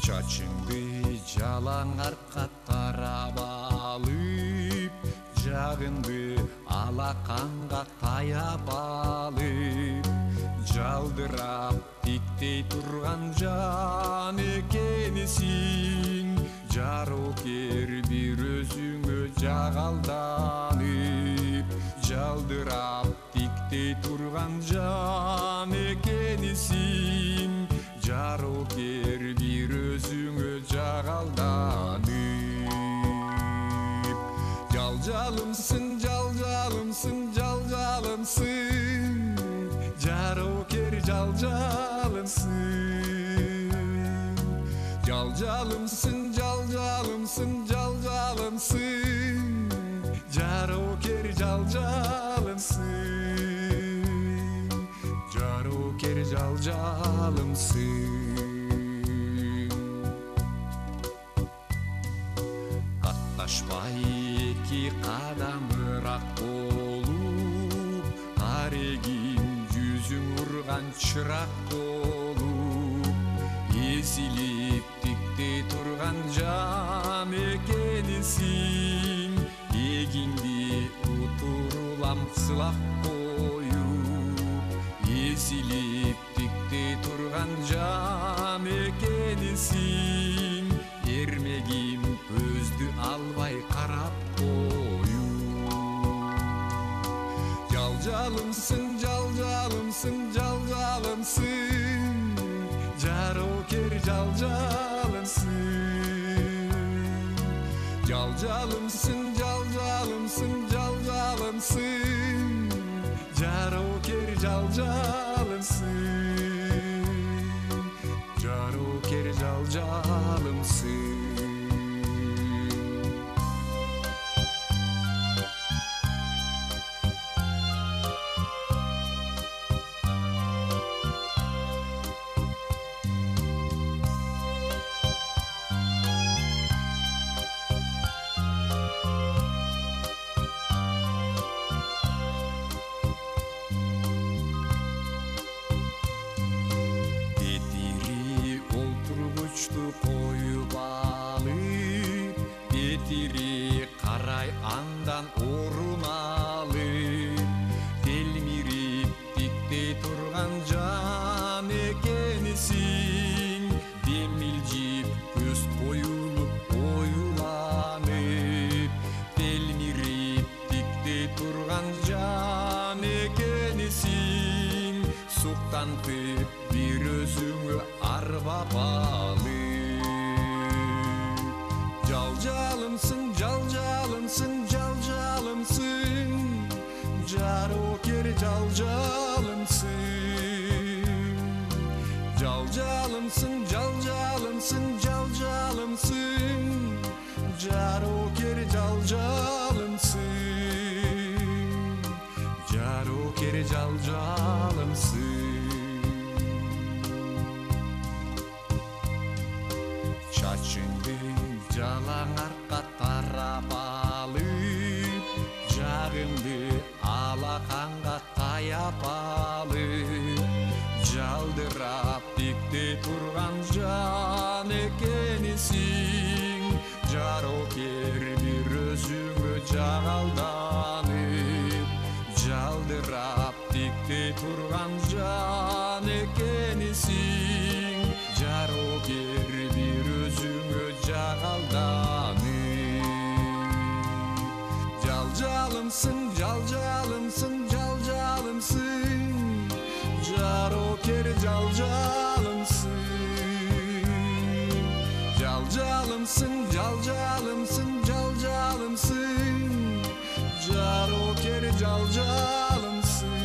Чачыңды жалаң арка тарап алып, жагыңды алаканга таяп алып, жалдырап тиктей турган жан экенсиң, жарокер бир өзүңө жагалданып, жалдырап тиктей турган жан экенсиң, жарокер бир өзүңө жагалданып. Жалжалымсың, жалжалымсың, жалжалымсың, жарокер жалжалымсың. Жалжалымсың, жалжалымсың, жалжалымсың, жарокер жалжалымсың. Жарокер жалжалымсың. Катташпай эки кадам ырак болуп, карегин жүзүң урган чырак болуп, эзилип тиктей турган жан экенсиң, эгиңди утурулам сылап коюп, эзилип тиктей турган жан экенсиң, эрмегим көздү албай карап коюп. Жалжалымсың, жалжалымсың, жалжалымсың, жарокер жалжалымсың. Жалжалымсың, жалжалымсың, жалжалымсың, жарокер жалжалымсың. Жарокер жалжалымсың. Коюп алып, бетири карай андан орун алып, телмирип тиктей турган жан экенсиң, демилжип көз коюлуп оюланып, телмирип тиктей турган жан экенсиң, суктантып бир өзүңө арбап алып. Жалжалымсың, жалжалымсың, жалжалымсың, жарокер жалжалымсың. Жалжалымсың, жалжалымсың, жалжалымсың, жарокер жалжалымсың. Жарокер жалжалымсың. Чачыңды жалаң арка тарап алып, жагыңды алаканга таяп алып, жалдырап тиктей турган жан экенсиң, жарокер бир өзүңө жагалданып, жалдырап тиктей турган жан экенсиң, жарокер бир өзүңө жагалданып. Жалжалымсың, жалжалымсың, жалжалымсың, жарокер жалжалымсың. Жалжалымсың, жалжалымсың, жалжалымсың, жарокер жалжалымсың.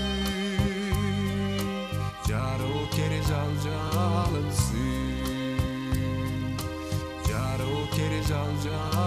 Жарокер жалжалымсың. Жарокер жалжалымсың.